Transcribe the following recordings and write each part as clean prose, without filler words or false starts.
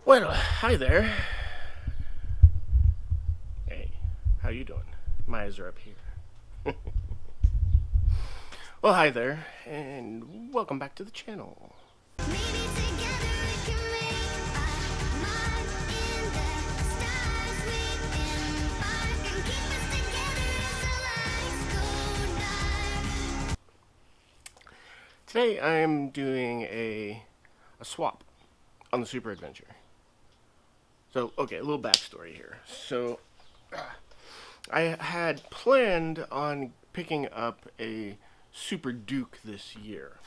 Well, hi there. Hey, how you doing? My eyes are up here. Well, hi there, and welcome back to the channel. Today I am doing a swap on the Super Adventure. So, okay, a little backstory here. So, I had planned on picking up a Super Duke this year.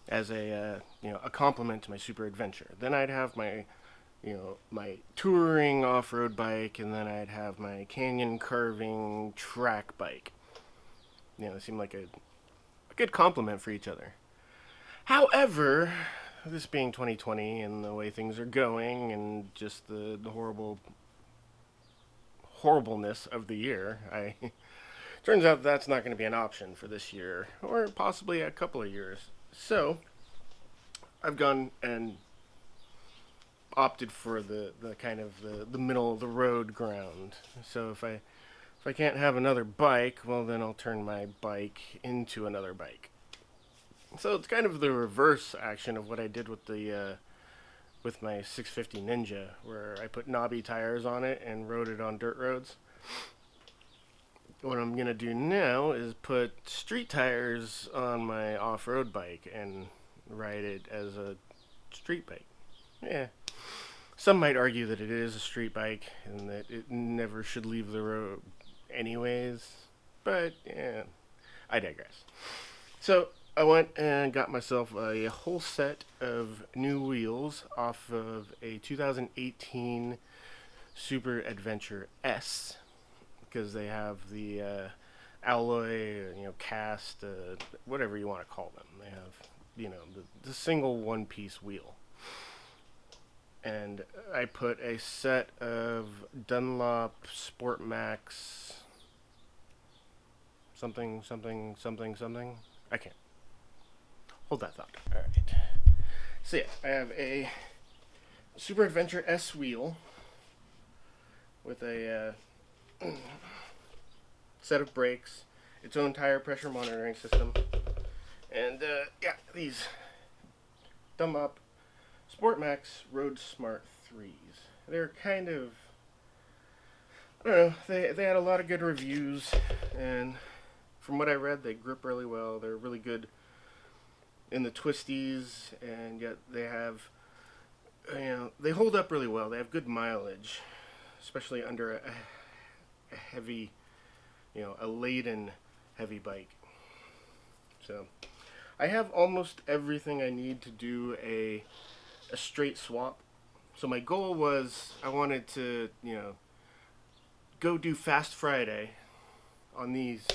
As a compliment to my Super Adventure. Then I'd have my touring off-road bike, and then I'd have my canyon carving track bike. They seem like a good compliment for each other. However, this being 2020 and the way things are going, and just the horribleness of the year, I turns out that's not going to be an option for this year, or possibly a couple of years. So I've gone and opted for the kind of the middle of the road ground. So if I can't have another bike, well then I'll turn my bike into another bike. So it's kind of the reverse action of what I did with my 650 Ninja, where I put knobbie tires on it and rode it on dirt roads. What I'm gonna do now is put street tires on my off-road bike and ride it as a street bike. Yeah. Some might argue that it is a street bike and that it never should leave the road anyways, but yeah, I digress. So I went and got myself a whole set of new wheels off of a 2018 Super Adventure S, because they have the alloy, cast, whatever you want to call them. They have, the single one-piece wheel. And I put a set of Dunlop Sport Max something. I can't. Hold that thought. Alright. So yeah, I have a Super Adventure S wheel with a set of brakes, its own tire pressure monitoring system, and yeah, these Dunlop Sport Max Road Smart 3s. They're kind of, I don't know, they had a lot of good reviews, and from what I read, they grip really well. They're really good in the twisties, and yet they have, they hold up really well. They have good mileage, especially under a heavy, a laden heavy bike. So I have almost everything I need to do a straight swap. So my goal was I wanted to, go do Fast Friday on these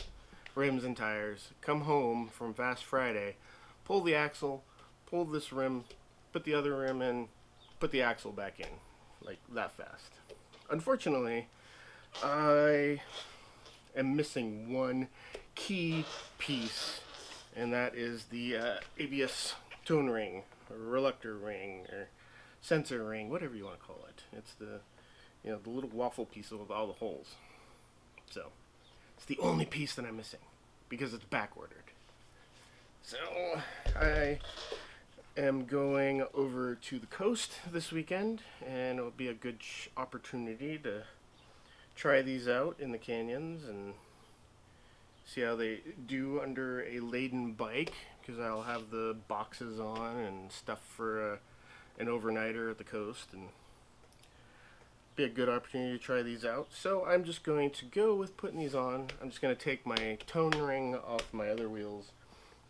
rims and tires, come home from Fast Friday, pull the axle, pull this rim, put the other rim in, put the axle back in, like that fast. Unfortunately, I am missing one key piece, and that is the ABS tone ring, or reluctor ring, or sensor ring, whatever you want to call it. It's the the little waffle piece with all the holes. So it's the only piece that I'm missing because it's back ordered. So I am going over to the coast this weekend, and it will be a good opportunity to try these out in the canyons and see how they do under a laden bike, because I'll have the boxes on and stuff for an overnighter at the coast, and be a good opportunity to try these out. So I'm just going to go with putting these on. I'm just going to take my tone ring off my other wheels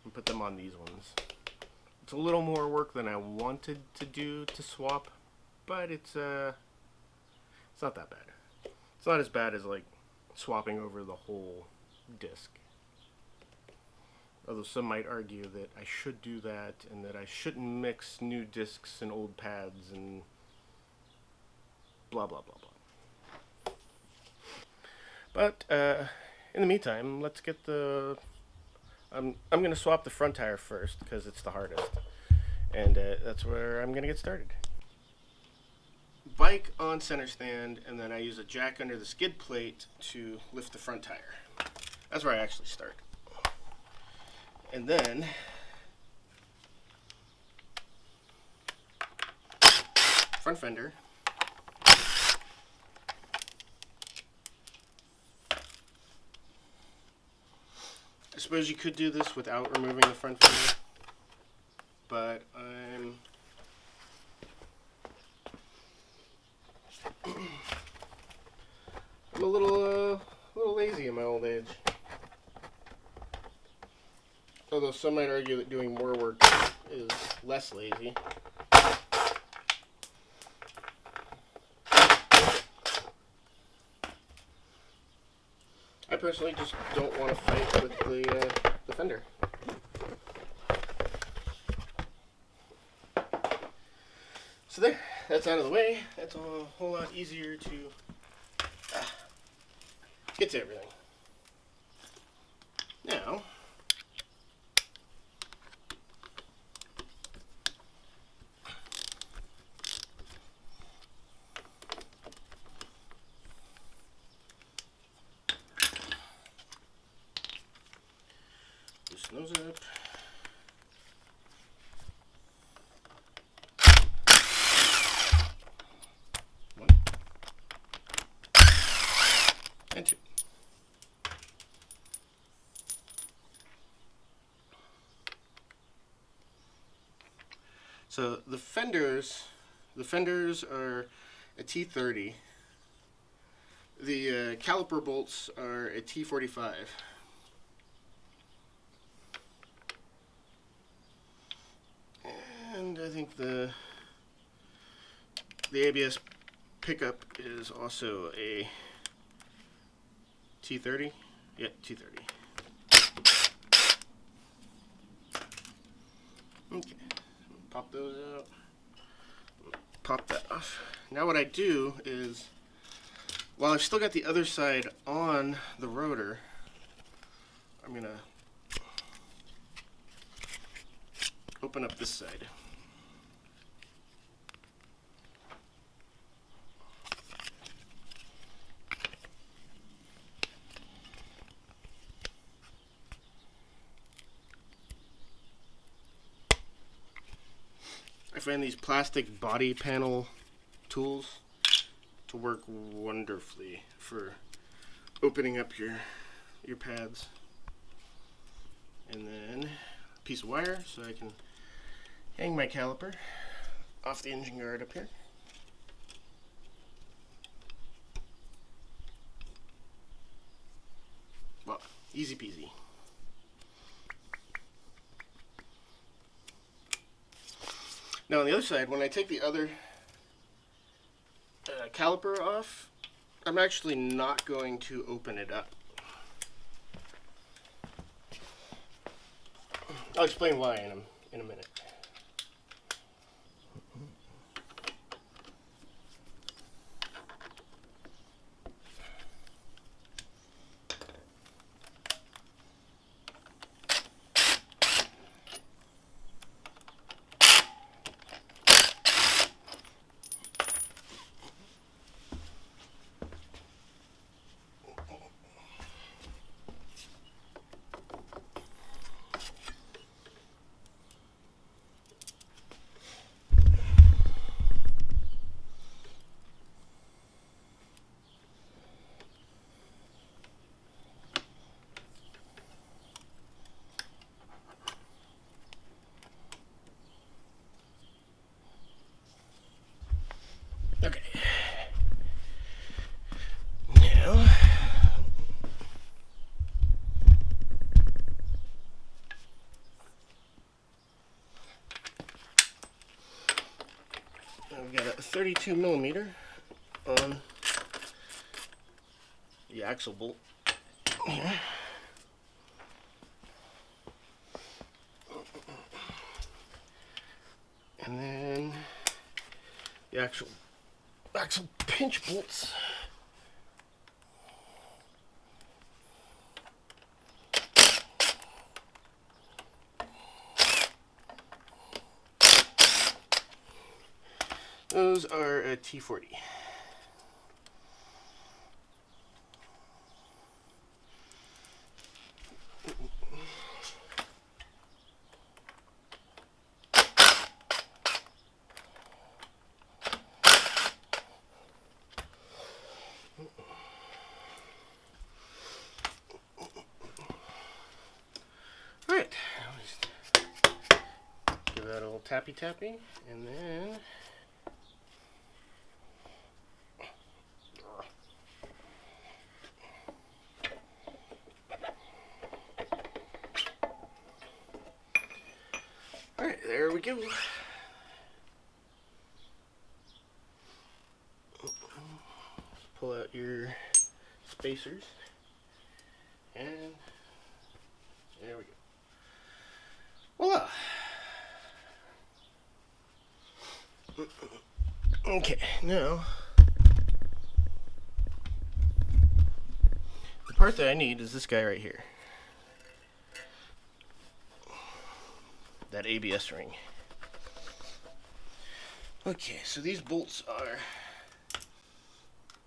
and put them on these ones. It's a little more work than I wanted to do to swap, but it's not that bad. It's not as bad as like swapping over the whole disc. Although some might argue that I should do that, and that I shouldn't mix new discs and old pads and blah blah blah blah. But in the meantime, let's get the I'm going to swap the front tire first because it's the hardest. And that's where I'm going to get started. Bike on center stand, and then I use a jack under the skid plate to lift the front tire. That's where I actually start. And then front fender. I suppose you could do this without removing the front fender, but I'm a little lazy in my old age. Although some might argue that doing more work is less lazy. I personally just don't want to fight with the fender. So there, that's out of the way. That's a whole lot easier to get to everything. Now, loosen those up. One. And two. So the fenders are a T30. The caliper bolts are a T45. And I think the ABS pickup is also a T30. Yeah, T30. Okay. Pop those out. Pop that off. Now what I do is, while I've still got the other side on the rotor, I'm going to open up this side. I find these plastic body panel tools to work wonderfully for opening up your pads. And then a piece of wire so I can hang my caliper off the engine guard up here. Well, easy peasy. Now on the other side, when I take the other caliper off, I'm actually not going to open it up. I'll explain why in a minute. Okay. Now, I've got a 32 millimeter on the axle bolt here. And then the actual axle pinch bolts. Those are a T40. Alright, give that a little tappy tappy, and then alright, there we go. Pull out your spacers, and there we go. Voila! Okay, now the part that I need is this guy right here. That ABS ring. Okay, so these bolts are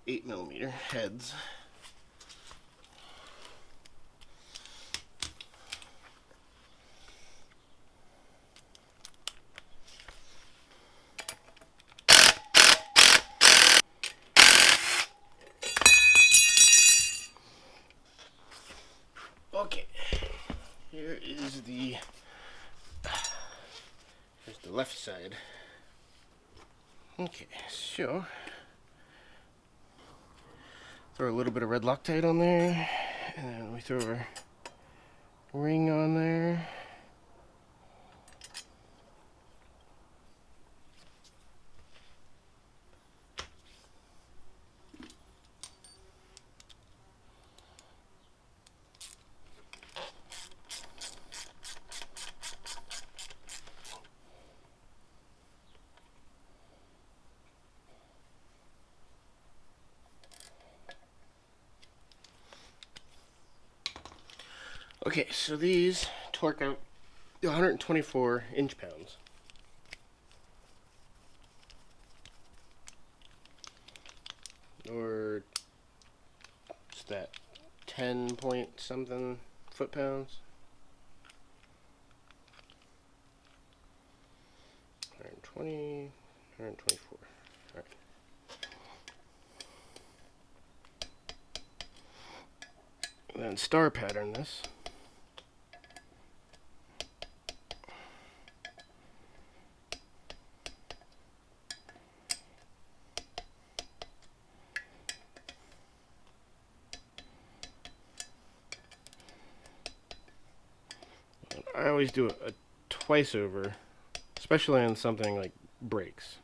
8mm heads. Okay, here's the left side. Okay, so throw a little bit of red Loctite on there, and then we throw our ring on there. Okay, so these torque out 124 inch-pounds. Or what's that, 10 point something foot-pounds? 120, 124. All right. And then star pattern this. I always do it twice over, especially on something like brakes.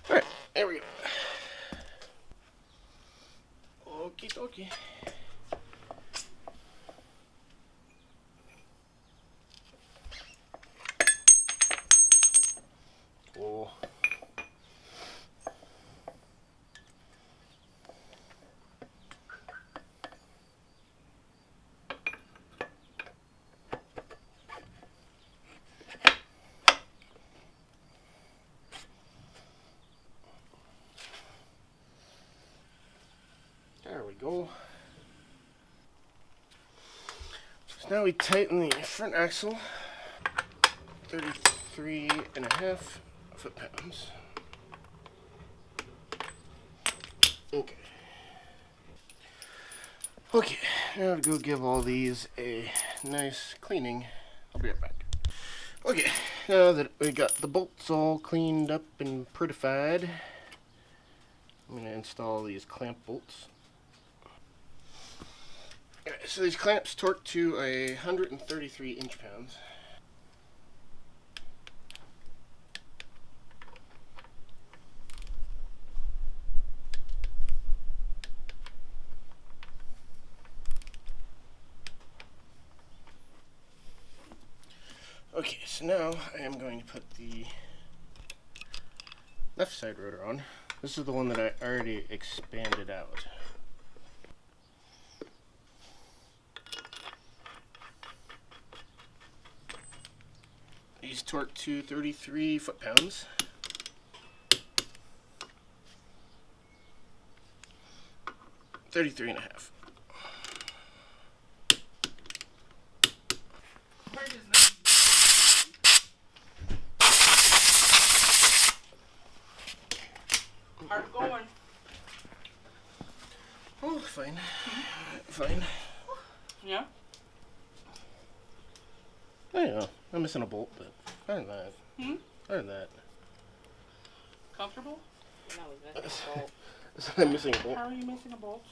Alright, there we go. Okie dokie. Oh. There we go. So now we tighten the front axle, 33.5 foot-pounds. Okay. Okay, now to go give all these a nice cleaning. I'll be right back. Okay, now that we got the bolts all cleaned up and prettified, I'm going to install these clamp bolts. Alright, so these clamps torque to 133 inch-pounds. Okay, so now I am going to put the left side rotor on. This is the one that I already expanded out. These torque to 33 foot-pounds. $33.5. Hard going. Oh, fine. Fine. Yeah? I know. I'm missing a bolt, but other than that. Other than that. Comfortable? No, he's missing a bolt. I'm missing a bolt. How are you missing a bolt?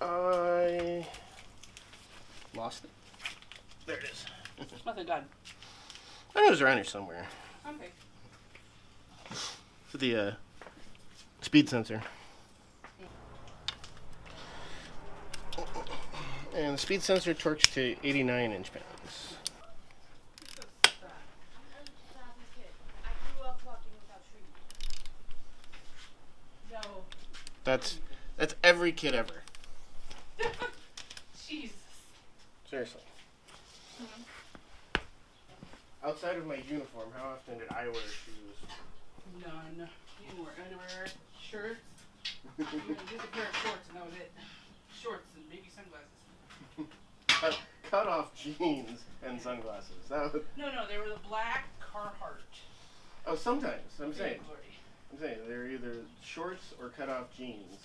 I lost it. There it is. Nothing done. I know it was around here somewhere. Okay. For the speed sensor. And the speed sensor torques to 89 inch-pounds. That's every kid ever. Jesus. Seriously. Outside of my uniform, how often did I wear shoes? None. You didn't wear underwear, shirts. You were just a pair of shorts and that was it. Shorts and maybe sunglasses. Cut off jeans and sunglasses. That was... No, they were the black Carhartt. Oh, sometimes. I'm saying Glory. they're either shorts or cut off jeans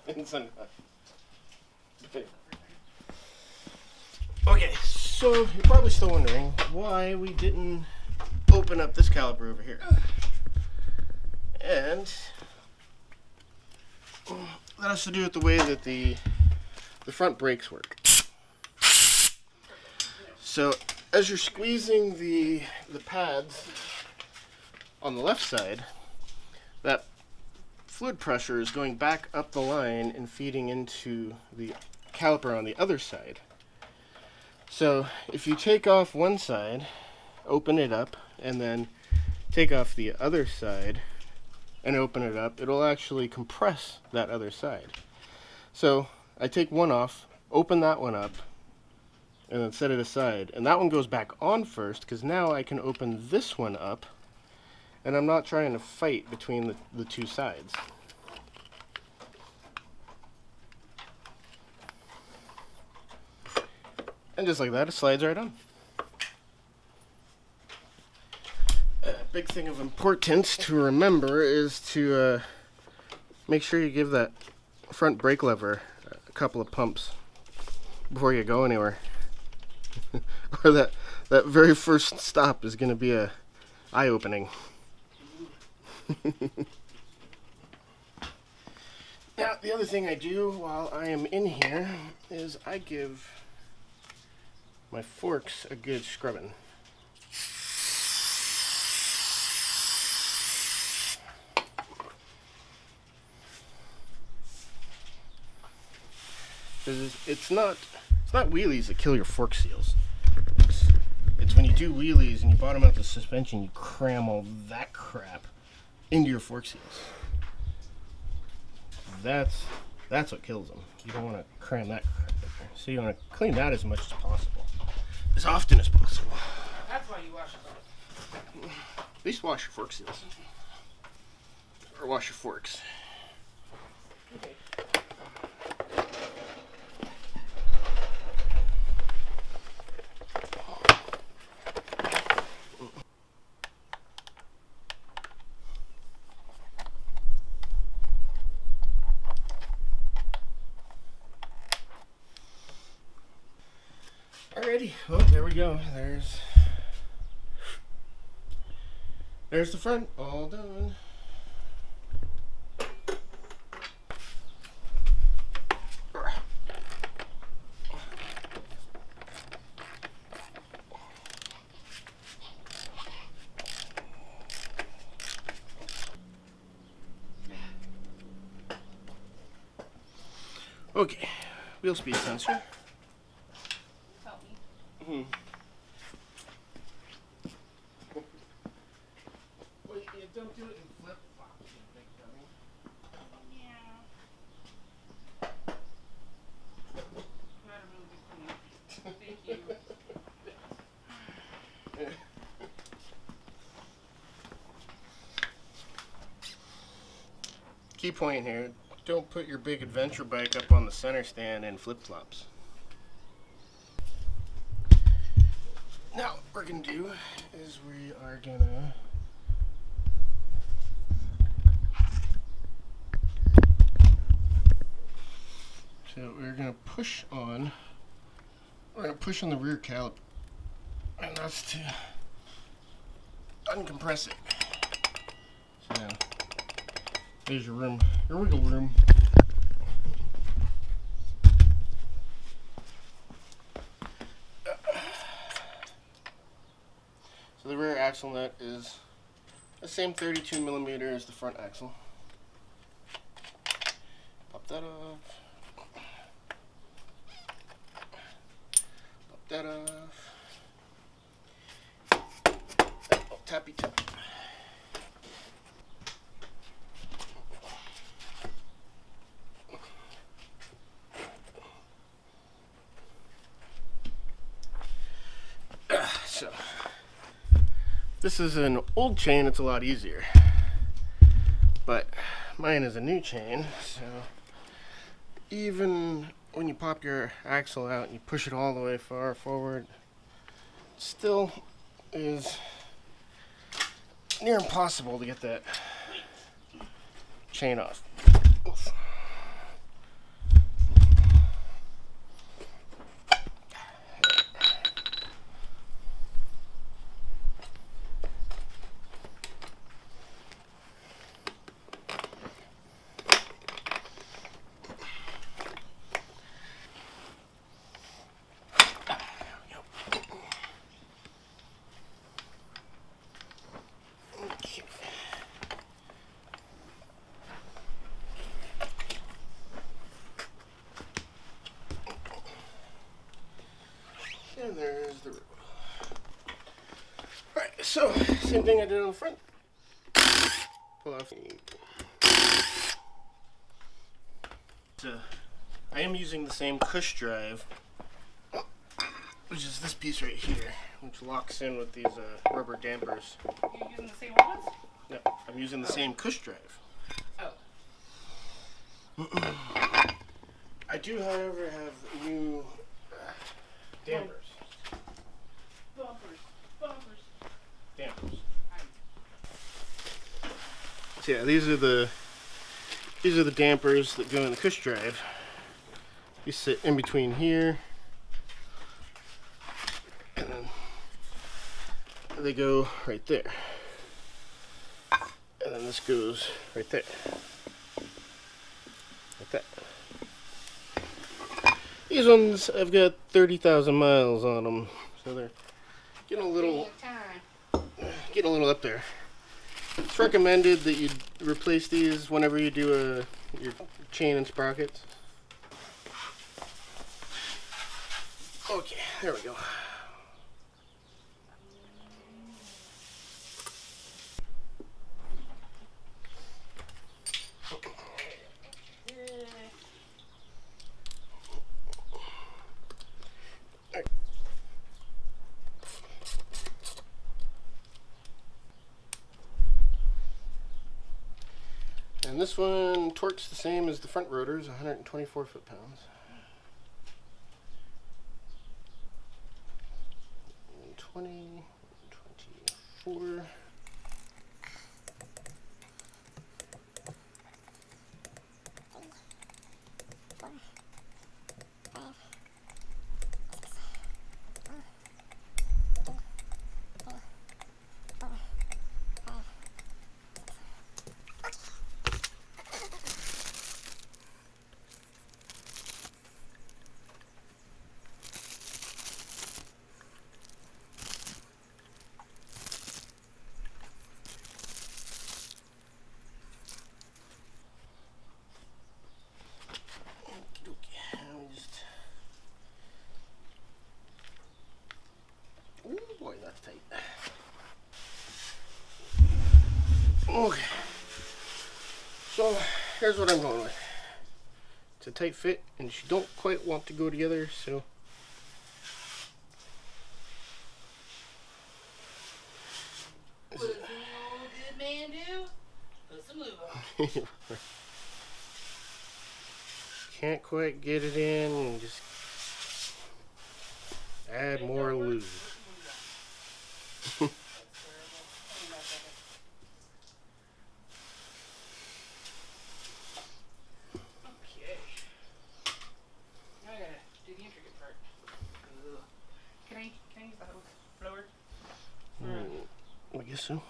and sunglasses. Okay, so you're probably still wondering why we didn't open up this caliper over here. And that has to do with the way that the front brakes work. So as you're squeezing the pads on the left side, that fluid pressure is going back up the line and feeding into the caliper on the other side. So if you take off one side, open it up, and then take off the other side and open it up, it'll actually compress that other side. So I take one off, open that one up, and then set it aside. And that one goes back on first, because now I can open this one up, and I'm not trying to fight between the two sides. And just like that, it slides right on. A big thing of importance to remember is to make sure you give that front brake lever a couple of pumps before you go anywhere. Or that very first stop is going to be a eye-opening. Now, the other thing I do while I am in here is I give my forks a good scrubbing. Because it's not wheelies that kill your fork seals. It's when you do wheelies and you bottom out the suspension, you cram all that crap into your fork seals. That's what kills them. You don't want to cram that crap in there. So you want to clean that as much as possible. As often as possible. That's why you wash it. At least wash your fork seals. Or wash your forks. Okay. Alrighty, well, there we go. There's the front, all done. Okay, wheel speed sensor. Help me. Well, you don't do it in flip-flops, you big dummy. Yeah. You had a really good clean. Thank you. key point here, don't put your big adventure bike up on the center stand in flip-flops. Now what we're going to do is we are going to we're going to push on the rear caliper, and that's to uncompress it. So now, there's your room, your wiggle room. So the rear axle nut is the same 32 millimeter as the front axle. Pop that off. That off. Oh, tappy tap. So, this is an old chain, it's a lot easier. But mine is a new chain, so even when you pop your axle out and you push it all the way far forward, it still is near impossible to get that chain off. Oof. And there's the road. Alright, so same thing I did on the front. Pull off. So I am using the same Cush drive, which is this piece right here, which locks in with these rubber dampers. You're using the same ones? No, I'm using the same Cush drive. Oh. I do, however, have new dampers. Bumpers. Dampers. So yeah, these are the dampers that go in the Cush drive. You sit in between here, and then they go right there, and then this goes right there, like that. These ones, I've got 30,000 miles on them, so they're getting a little up there. It's recommended that you replace these whenever you do your chain and sprockets. Okay, there we go. And this one torques the same as the front rotors, 124 foot-pounds. 20, 24. Boy, that's tight. Okay. So, here's what I'm going with. It's a tight fit, and you don't quite want to go together, so... What does the old good man do? Put some lube on. can't quite get it in, and just add more lube. Now I gotta do the intricate part. Can I use the hose blower? I guess so.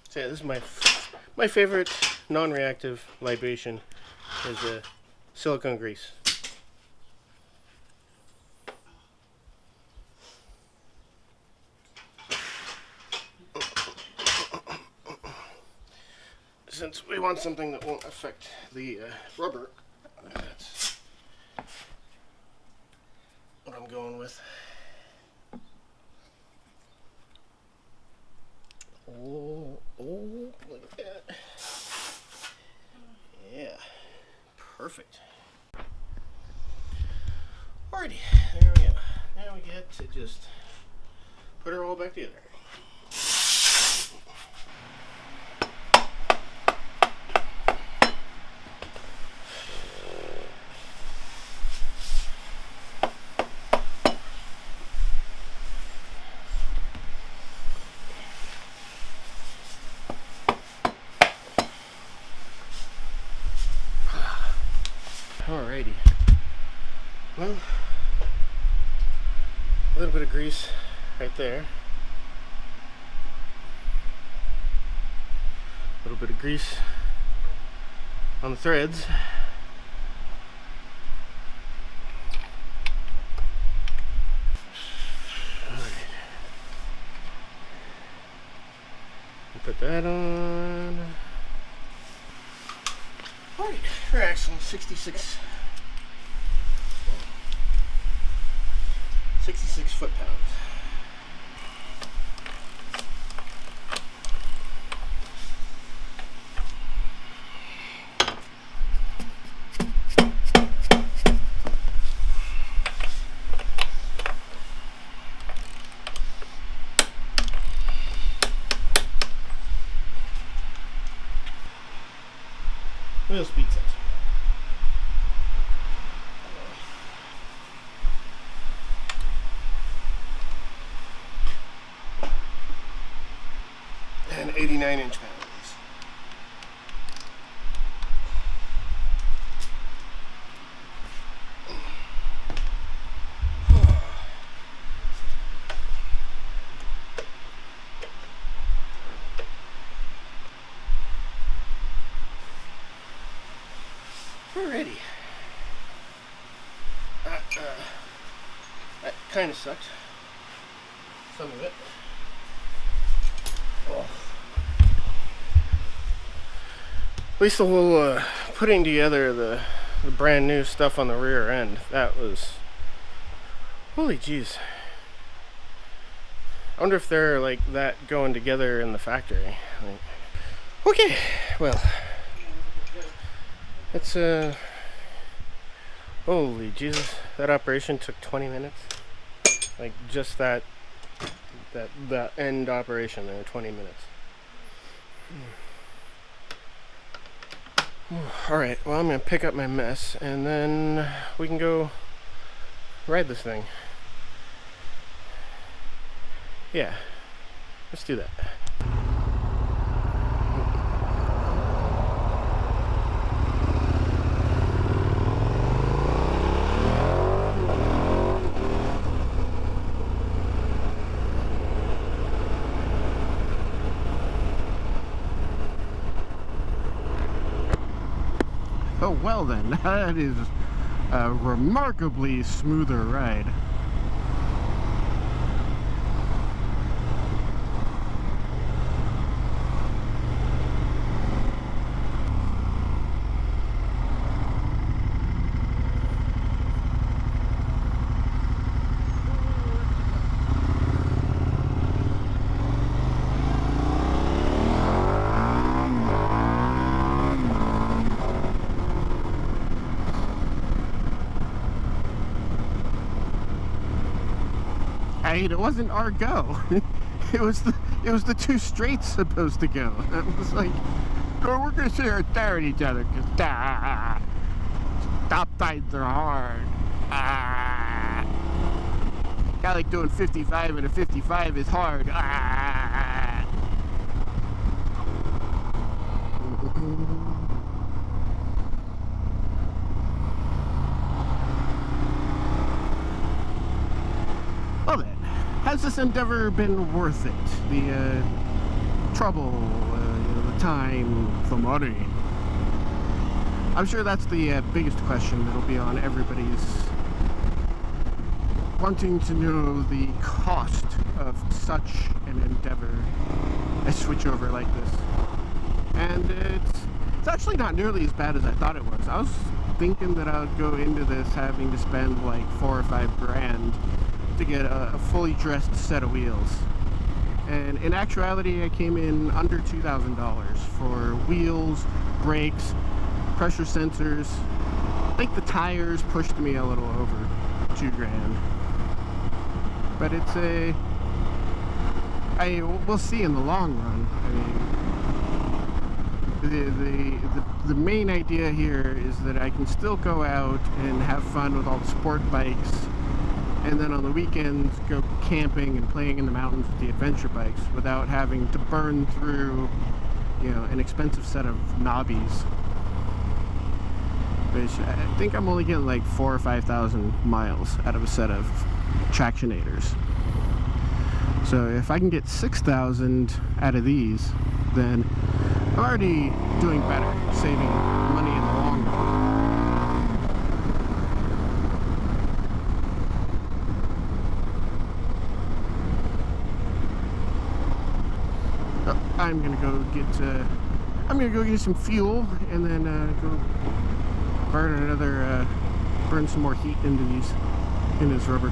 So yeah, this is my favorite non-reactive libation is silicone grease. Since we want something that won't affect the rubber, that's what I'm going with. Oh, look at that. Yeah, perfect. Alrighty, there we go. Now we get to just put her all back together. Alrighty. Well, a little bit of grease right there. A little bit of grease on the threads. Alright. Put that on. Alright, we're actually 66 foot-pounds. Wheel speed sensor. And 89-inch pounds. Alrighty. That kind of sucked. Some of it. Oh. At least the whole putting together the brand new stuff on the rear end, that was, holy jeez. I wonder if they're like that going together in the factory. Like, okay, well, it's holy Jesus, that operation took 20 minutes. Like just that end operation there, 20 minutes. Alright, well, I'm gonna pick up my mess and then we can go ride this thing. Yeah, let's do that. Oh, well then, that is a remarkably smoother ride. it wasn't our go. It was the two straights supposed to go. It was like, oh, we're gonna sit here and stare at each other because stop signs are hard. Kind of like doing 55 and a 55 is hard. Well then, has this endeavor been worth it? The trouble, the time, the money? I'm sure that's the biggest question that'll be on everybody's wanting to know the cost of such an endeavor, a switchover like this. And it's actually not nearly as bad as I thought it was. I was thinking that I would go into this having to spend like $4 or $5 grand to get a fully dressed set of wheels. And in actuality, I came in under $2,000 for wheels, brakes, pressure sensors. I think the tires pushed me a little over $2 grand. But it's we'll see in the long run. I mean, the main idea here is that I can still go out and have fun with all the sport bikes, and then on the weekends go camping and playing in the mountains with the adventure bikes without having to burn through, an expensive set of knobbies. Which I think I'm only getting like 4,000 or 5,000 miles out of a set of tractionators. So if I can get 6,000 out of these, then I'm already doing better, saving money in the long run. I'm gonna go get some fuel and then go burn some more heat into this rubber.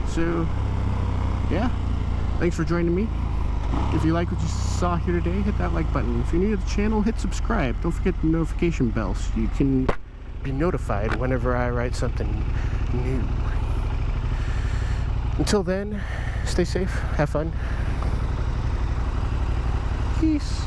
So yeah, thanks for joining me. If you like what you saw here today, hit that like button. If you're new to the channel, hit subscribe. Don't forget the notification bell so you can be notified whenever I write something new. Until then, stay safe, have fun. Peace.